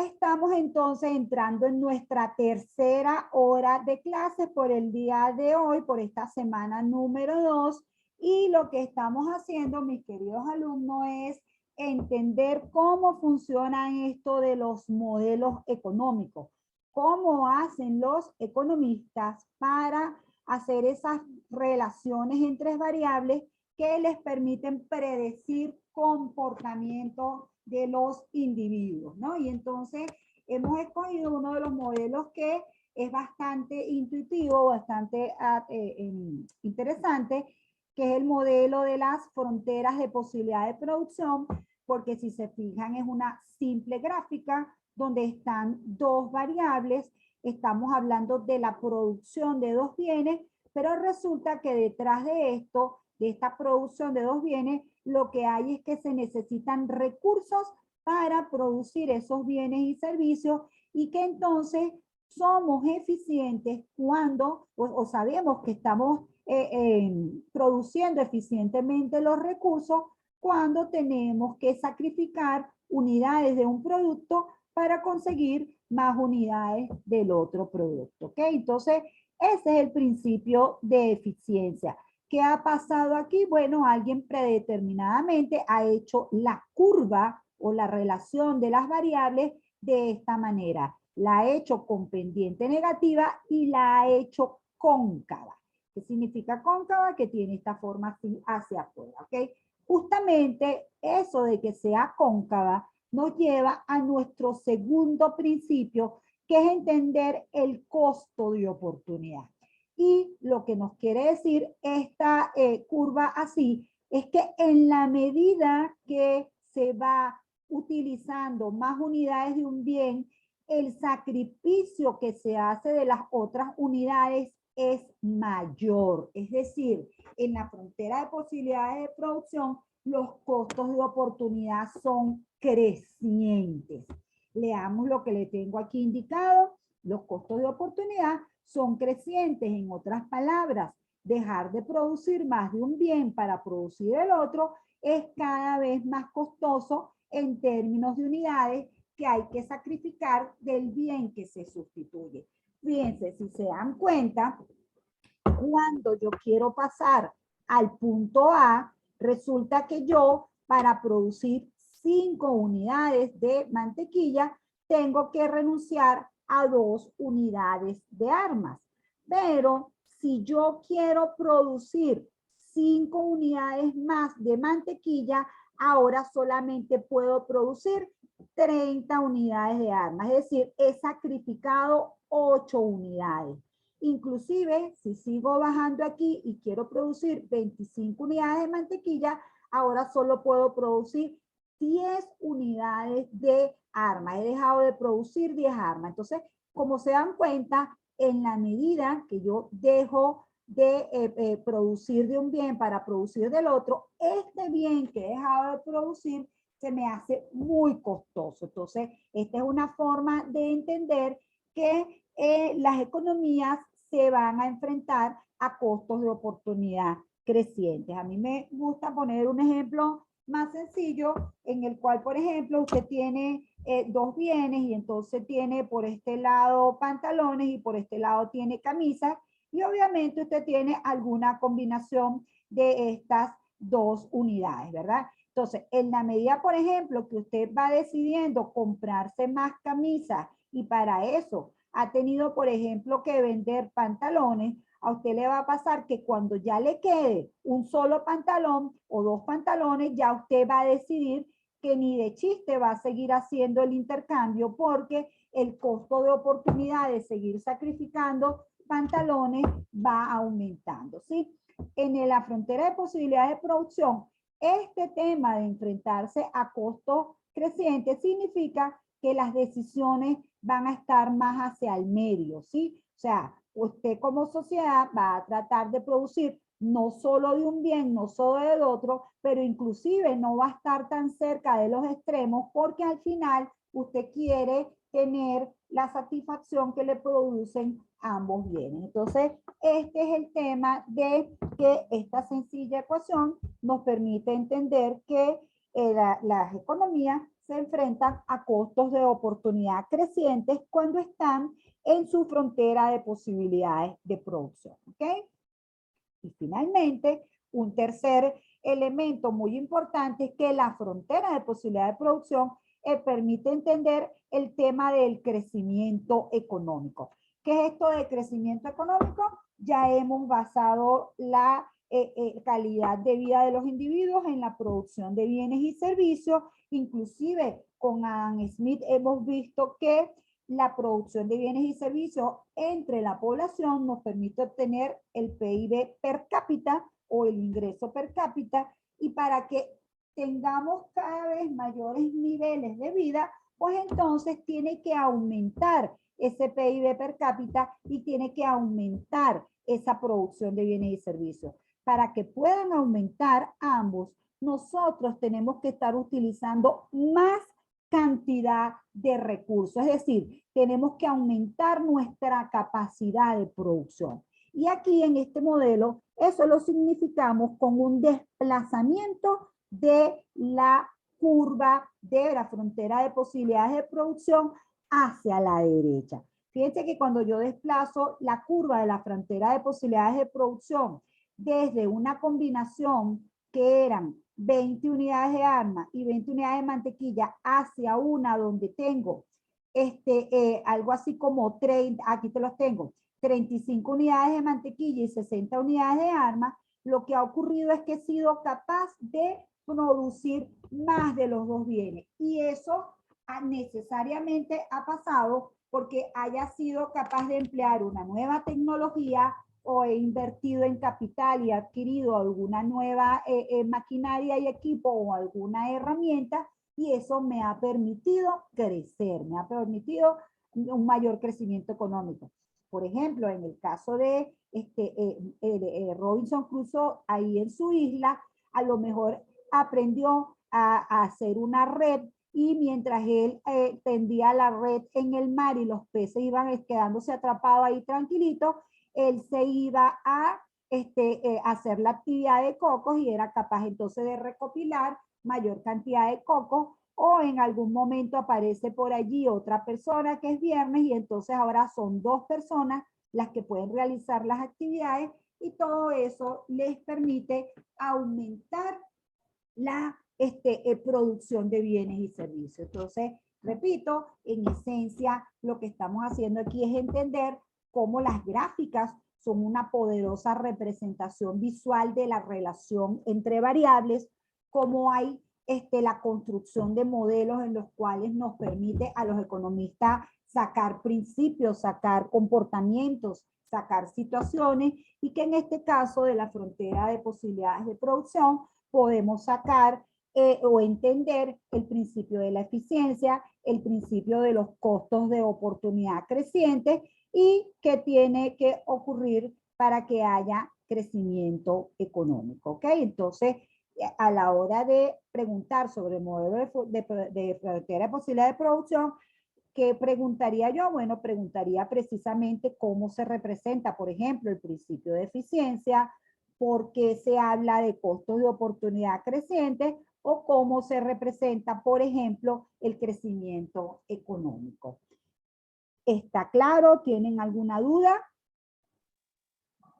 Estamos entonces entrando en nuestra tercera hora de clase por el día de hoy, por esta semana número 2. Y lo que estamos haciendo, mis queridos alumnos, es entender cómo funcionan esto de los modelos económicos. Cómo hacen los economistas para hacer esas relaciones entre variables que les permiten predecir comportamiento de los individuos, ¿no? Y entonces hemos escogido uno de los modelos que es bastante intuitivo, bastante interesante, que es el modelo de las fronteras de posibilidad de producción, porque si se fijan es una simple gráfica donde están dos variables, estamos hablando de la producción de dos bienes, pero resulta que detrás de esto, de esta producción de dos bienes, lo que hay es que se necesitan recursos para producir esos bienes y servicios y que entonces somos eficientes cuando, o sabemos que estamos produciendo eficientemente los recursos cuando tenemos que sacrificar unidades de un producto para conseguir más unidades del otro producto, ¿ok? Entonces, ese es el principio de eficiencia. ¿Qué ha pasado aquí? Bueno, alguien predeterminadamente ha hecho la curva o la relación de las variables de esta manera. La ha hecho con pendiente negativa y la ha hecho cóncava. ¿Qué significa cóncava? Que tiene esta forma así hacia afuera, ¿ok? Justamente eso de que sea cóncava nos lleva a nuestro segundo principio, que es entender el costo de oportunidad. Y lo que nos quiere decir esta curva así es que en la medida que se va utilizando más unidades de un bien, el sacrificio que se hace de las otras unidades es mayor. Es decir, en la frontera de posibilidades de producción, los costos de oportunidad son crecientes. Leamos lo que le tengo aquí indicado. Los costos de oportunidad son crecientes. En otras palabras, dejar de producir más de un bien para producir el otro es cada vez más costoso en términos de unidades que hay que sacrificar del bien que se sustituye. Fíjense, si se dan cuenta, cuando yo quiero pasar al punto A, resulta que yo, para producir 5 unidades de mantequilla, tengo que renunciar a 2 unidades de armas. Pero si yo quiero producir 5 unidades más de mantequilla, ahora solamente puedo producir 30 unidades de armas. Es decir, he sacrificado 8 unidades. Inclusive, si sigo bajando aquí y quiero producir 25 unidades de mantequilla, ahora solo puedo producir 10 unidades de armas. He dejado de producir 10 armas. Entonces, como se dan cuenta, en la medida que yo dejo de producir de un bien para producir del otro, este bien que he dejado de producir se me hace muy costoso. Entonces, esta es una forma de entender que las economías se van a enfrentar a costos de oportunidad crecientes. A mí me gusta poner un ejemplo más sencillo en el cual, por ejemplo, usted tiene dos bienes y entonces tiene por este lado pantalones y por este lado tiene camisas y obviamente usted tiene alguna combinación de estas dos unidades, ¿verdad? Entonces, en la medida, por ejemplo, que usted va decidiendo comprarse más camisas y para eso ha tenido, por ejemplo, que vender pantalones, a usted le va a pasar que cuando ya le quede un solo pantalón o dos pantalones, ya usted va a decidir que ni de chiste va a seguir haciendo el intercambio porque el costo de oportunidad de seguir sacrificando pantalones va aumentando, ¿sí? En la frontera de posibilidades de producción, este tema de enfrentarse a costos crecientes significa que las decisiones van a estar más hacia el medio, ¿sí? O sea, usted como sociedad va a tratar de producir no solo de un bien, no solo del otro, pero inclusive no va a estar tan cerca de los extremos porque al final usted quiere tener la satisfacción que le producen ambos bienes. Entonces, este es el tema de que esta sencilla ecuación nos permite entender que las economías se enfrentan a costos de oportunidad crecientes cuando están en su frontera de posibilidades de producción. ¿Ok? Y finalmente, un tercer elemento muy importante es que la frontera de posibilidad de producción permite entender el tema del crecimiento económico. ¿Qué es esto de crecimiento económico? Ya hemos basado la calidad de vida de los individuos en la producción de bienes y servicios. Inclusive con Adam Smith hemos visto que la producción de bienes y servicios entre la población nos permite obtener el PIB per cápita o el ingreso per cápita, y para que tengamos cada vez mayores niveles de vida, pues entonces tiene que aumentar ese PIB per cápita y tiene que aumentar esa producción de bienes y servicios. Para que puedan aumentar ambos, nosotros tenemos que estar utilizando más cantidad de recursos, es decir, tenemos que aumentar nuestra capacidad de producción. Y aquí en este modelo, eso lo significamos con un desplazamiento de la curva de la frontera de posibilidades de producción hacia la derecha. Fíjense que cuando yo desplazo la curva de la frontera de posibilidades de producción desde una combinación que eran 20 unidades de arma y 20 unidades de mantequilla hacia una donde tengo algo así como 30, aquí te los tengo, 35 unidades de mantequilla y 60 unidades de arma, lo que ha ocurrido es que he sido capaz de producir más de los dos bienes. Y eso necesariamente ha pasado porque haya sido capaz de emplear una nueva tecnología o he invertido en capital y adquirido alguna nueva maquinaria y equipo o alguna herramienta, y eso me ha permitido crecer, me ha permitido un mayor crecimiento económico. Por ejemplo, en el caso de Robinson Crusoe, ahí en su isla, a lo mejor aprendió a hacer una red, y mientras él tendía la red en el mar y los peces iban quedándose atrapados ahí tranquilitos, él se iba a hacer la actividad de cocos y era capaz entonces de recopilar mayor cantidad de cocos, o en algún momento aparece por allí otra persona que es viernes y entonces ahora son dos personas las que pueden realizar las actividades, y todo eso les permite aumentar la producción de bienes y servicios. Entonces, repito, en esencia, lo que estamos haciendo aquí es entender cómo las gráficas son una poderosa representación visual de la relación entre variables, cómo hay la construcción de modelos en los cuales nos permite a los economistas sacar principios, sacar comportamientos, sacar situaciones, y que en este caso de la frontera de posibilidades de producción podemos sacar o entender el principio de la eficiencia, el principio de los costos de oportunidad crecientes y qué tiene que ocurrir para que haya crecimiento económico. ¿Ok? Entonces, a la hora de preguntar sobre el modelo de frontera de posibilidad de producción, ¿qué preguntaría yo? Bueno, preguntaría precisamente cómo se representa, por ejemplo, el principio de eficiencia, por qué se habla de costos de oportunidad crecientes, o cómo se representa, por ejemplo, el crecimiento económico. ¿Está claro? ¿Tienen alguna duda?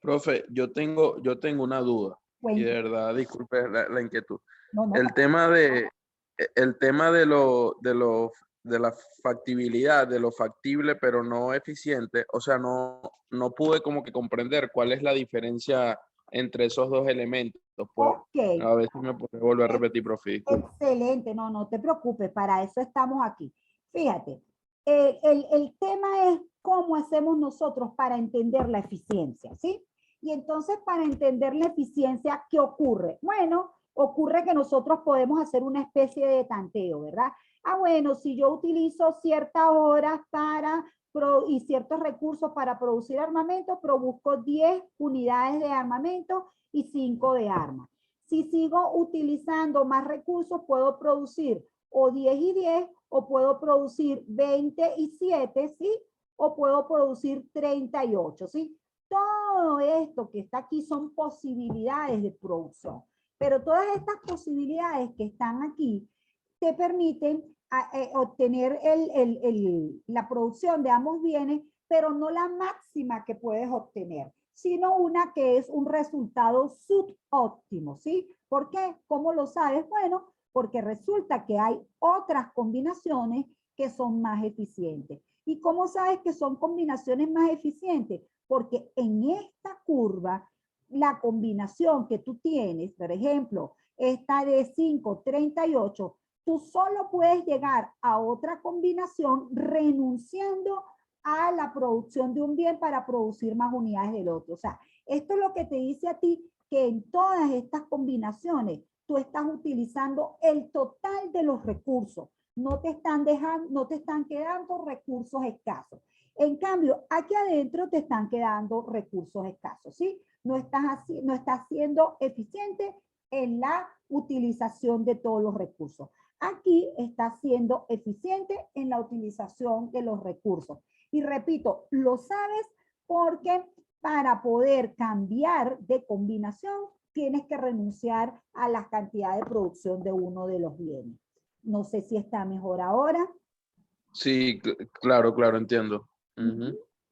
Profe, yo tengo una duda. Bueno, y de verdad, disculpe la inquietud. no. El tema de la factibilidad, de lo factible pero no eficiente, o sea, no pude como que comprender cuál es la diferencia entre esos dos elementos. Ok. A ver si me puede volver a repetir, profe. Disculpe. Excelente, no te preocupes, para eso estamos aquí. Fíjate, el tema es cómo hacemos nosotros para entender la eficiencia, ¿sí? Y entonces, para entender la eficiencia, ¿qué ocurre? Bueno, ocurre que nosotros podemos hacer una especie de tanteo, ¿verdad? Ah, bueno, si yo utilizo ciertas horas y ciertos recursos para producir armamento, produzco 10 unidades de armamento y 5 de armas. Si sigo utilizando más recursos, puedo producir o 10 y 10, o puedo producir 20 y 7, ¿sí? O puedo producir 38, ¿sí? Todo esto que está aquí son posibilidades de producción. Pero todas estas posibilidades que están aquí te permiten obtener la producción de ambos bienes, pero no la máxima que puedes obtener, sino una que es un resultado subóptimo, ¿sí? ¿Por qué? ¿Cómo lo sabes? Bueno, porque resulta que hay otras combinaciones que son más eficientes. ¿Y cómo sabes que son combinaciones más eficientes? Porque en esta curva, la combinación que tú tienes, por ejemplo, esta de 5, 38, tú solo puedes llegar a otra combinación renunciando a la producción de un bien para producir más unidades del otro. O sea, esto es lo que te dice a ti que en todas estas combinaciones tú estás utilizando el total de los recursos. No te están dejando, no te están quedando recursos escasos. En cambio, aquí adentro te están quedando recursos escasos, ¿sí? No estás siendo eficiente en la utilización de todos los recursos. Aquí está siendo eficiente en la utilización de los recursos. Y repito, lo sabes porque para poder cambiar de combinación tienes que renunciar a la cantidad de producción de uno de los bienes. No sé si está mejor ahora. Sí, claro, claro, entiendo.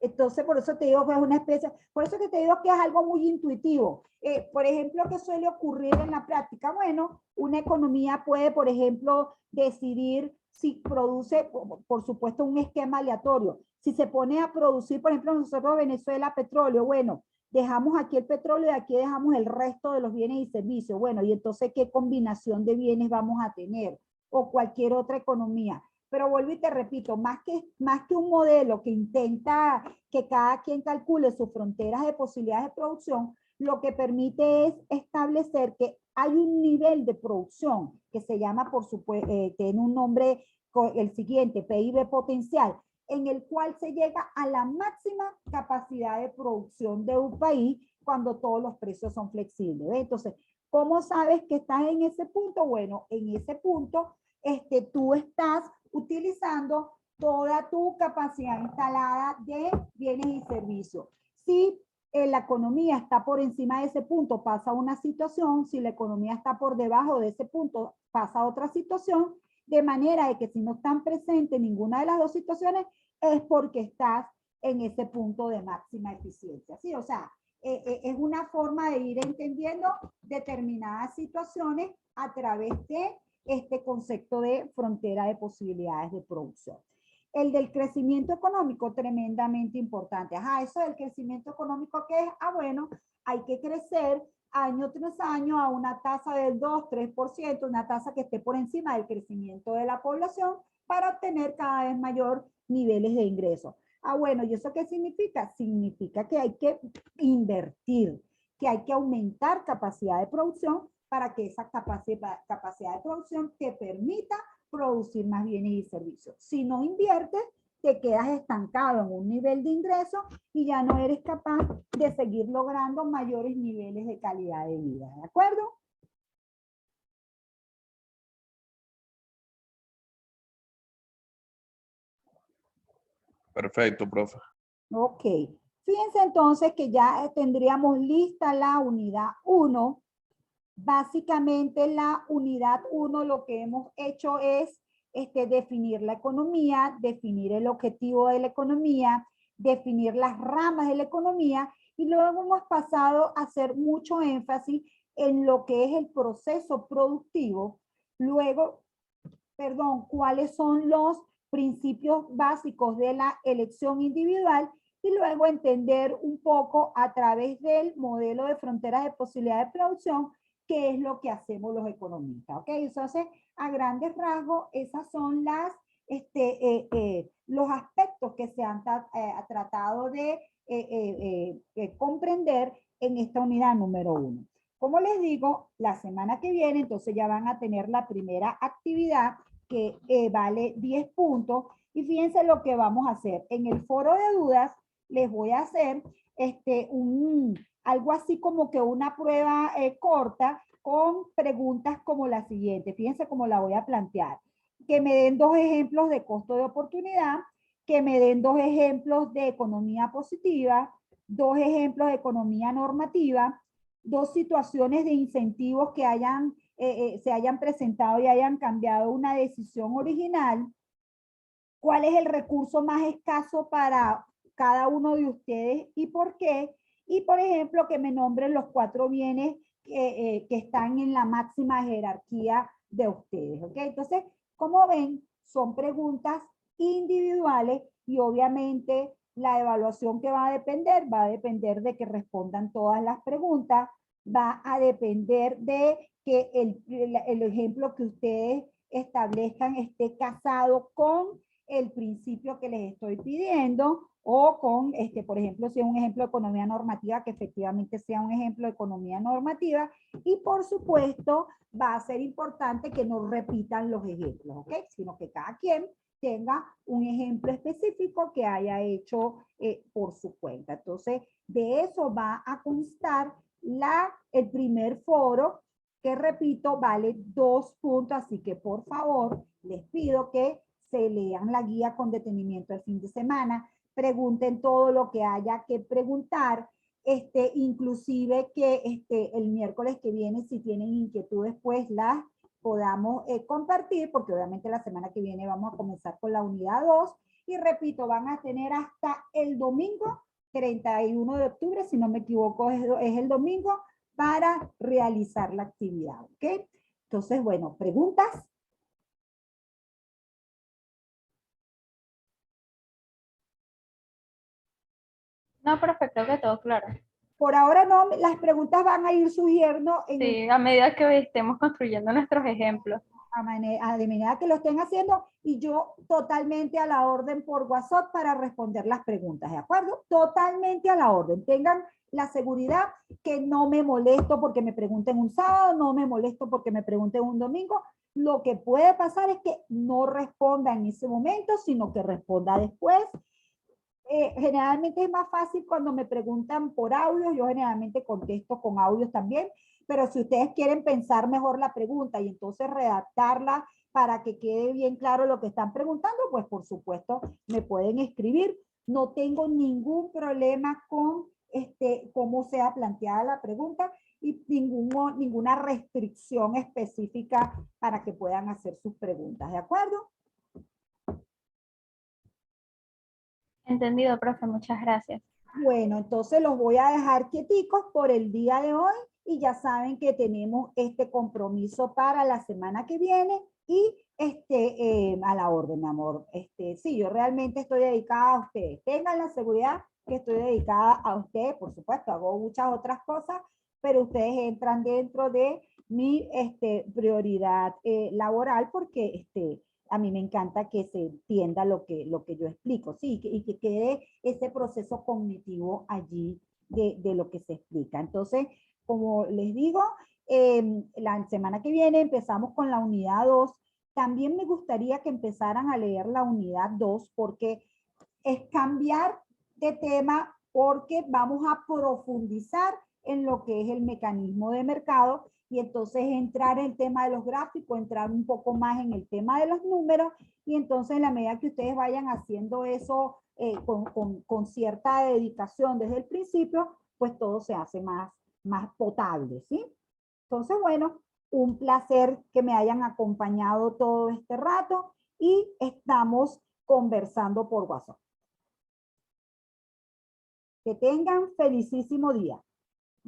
Entonces, por eso te digo que es una especie, por eso que te digo que es algo muy intuitivo. Por ejemplo, ¿qué suele ocurrir en la práctica? Bueno, una economía puede, por ejemplo, decidir si produce, por supuesto, un esquema aleatorio. Si se pone a producir, por ejemplo, nosotros Venezuela petróleo, bueno, dejamos aquí el petróleo y aquí dejamos el resto de los bienes y servicios. Bueno, y entonces, ¿qué combinación de bienes vamos a tener? O cualquier otra economía. Pero vuelvo y te repito, más que un modelo que intenta que cada quien calcule sus fronteras de posibilidades de producción, lo que permite es establecer que hay un nivel de producción que se llama, por supuesto, tiene un nombre, el siguiente, PIB potencial, en el cual se llega a la máxima capacidad de producción de un país cuando todos los precios son flexibles. ¿Ves? Entonces, ¿cómo sabes que estás en ese punto? Bueno, en ese punto tú estás utilizando toda tu capacidad instalada de bienes y servicios. Si la economía está por encima de ese punto, pasa una situación. Si la economía está por debajo de ese punto, pasa otra situación. De manera de que si no están presentes ninguna de las dos situaciones, es porque estás en ese punto de máxima eficiencia. ¿Sí? O sea, es una forma de ir entendiendo determinadas situaciones a través de este concepto de frontera de posibilidades de producción. El del crecimiento económico, tremendamente importante. Ajá, eso del crecimiento económico, ¿qué es? Ah, bueno, hay que crecer año tras año a una tasa del 2-3%, una tasa que esté por encima del crecimiento de la población para obtener cada vez mayor niveles de ingresos. Ah, bueno, ¿y eso qué significa? Significa que hay que invertir, que hay que aumentar capacidad de producción para que esa capacidad de producción te permita producir más bienes y servicios. Si no inviertes, te quedas estancado en un nivel de ingreso y ya no eres capaz de seguir logrando mayores niveles de calidad de vida. ¿De acuerdo? Perfecto, profe. Ok. Fíjense entonces que ya tendríamos lista la unidad 1. Básicamente la unidad 1 lo que hemos hecho es definir la economía, definir el objetivo de la economía, definir las ramas de la economía y luego hemos pasado a hacer mucho énfasis en lo que es el proceso productivo. Luego, perdón, cuáles son los principios básicos de la elección individual y luego entender un poco a través del modelo de fronteras de posibilidad de producción qué es lo que hacemos los economistas. ¿Ok? Entonces, a grandes rasgos, esas son los aspectos que se han tratado de comprender en esta unidad número 1. Como les digo, la semana que viene, entonces ya van a tener la primera actividad que vale 10 puntos. Y fíjense lo que vamos a hacer. En el foro de dudas les voy a hacer algo así como que una prueba corta con preguntas como la siguiente. Fíjense cómo la voy a plantear. Que me den 2 ejemplos de costo de oportunidad, que me den 2 ejemplos de economía positiva, 2 ejemplos de economía normativa, 2 situaciones de incentivos que hayan se hayan presentado y hayan cambiado una decisión original, cuál es el recurso más escaso para cada uno de ustedes y por qué. Y, por ejemplo, que me nombren los 4 bienes que están en la máxima jerarquía de ustedes, ¿ok? Entonces, como ven, son preguntas individuales y obviamente la evaluación que va a depender de que respondan todas las preguntas, va a depender de que el ejemplo que ustedes establezcan esté casado con el principio que les estoy pidiendo o con, por ejemplo, si es un ejemplo de economía normativa, que efectivamente sea un ejemplo de economía normativa y por supuesto va a ser importante que no repitan los ejemplos, ¿ok? Sino que cada quien tenga un ejemplo específico que haya hecho por su cuenta. Entonces, de eso va a constar el primer foro, que repito, vale 2 puntos, así que por favor, les pido que se lean la guía con detenimiento el fin de semana, pregunten todo lo que haya que preguntar, inclusive que el miércoles que viene, si tienen inquietudes, pues las podamos compartir, porque obviamente la semana que viene vamos a comenzar con la unidad 2, y repito, van a tener hasta el domingo 31 de octubre, si no me equivoco, es el domingo, para realizar la actividad, ¿ok? Entonces, bueno, ¿preguntas? No, perfecto, que todo claro. Por ahora no, las preguntas van a ir surgiendo en Sí, a medida que estemos construyendo nuestros ejemplos. de manera que lo estén haciendo y yo totalmente a la orden por WhatsApp para responder las preguntas, ¿de acuerdo? Totalmente a la orden. Tengan la seguridad que no me molesto porque me pregunten un sábado, no me molesto porque me pregunten un domingo. Lo que puede pasar es que no responda en ese momento, sino que responda después. Generalmente es más fácil cuando me preguntan por audio, yo generalmente contesto con audios también, pero si ustedes quieren pensar mejor la pregunta y entonces redactarla para que quede bien claro lo que están preguntando, pues por supuesto me pueden escribir. No tengo ningún problema con cómo sea planteada la pregunta y ninguna restricción específica para que puedan hacer sus preguntas, ¿de acuerdo? Entendido, profe, muchas gracias. Bueno, entonces los voy a dejar quieticos por el día de hoy y ya saben que tenemos este compromiso para la semana que viene y a la orden, mi amor. Sí, yo realmente estoy dedicada a ustedes. Tengan la seguridad que estoy dedicada a ustedes. Por supuesto, hago muchas otras cosas, pero ustedes entran dentro de mi prioridad laboral porque a mí me encanta que se entienda lo que yo explico, sí, y que quede ese proceso cognitivo allí de lo que se explica. Entonces, como les digo, la semana que viene empezamos con la unidad 2. También me gustaría que empezaran a leer la unidad 2 porque es cambiar de tema porque vamos a profundizar en lo que es el mecanismo de mercado y entonces entrar en el tema de los gráficos, entrar un poco más en el tema de los números y entonces en la medida que ustedes vayan haciendo eso con cierta dedicación desde el principio, pues todo se hace más potable, ¿sí? Entonces, bueno, un placer que me hayan acompañado todo este rato y estamos conversando por WhatsApp. Que tengan felicísimo día.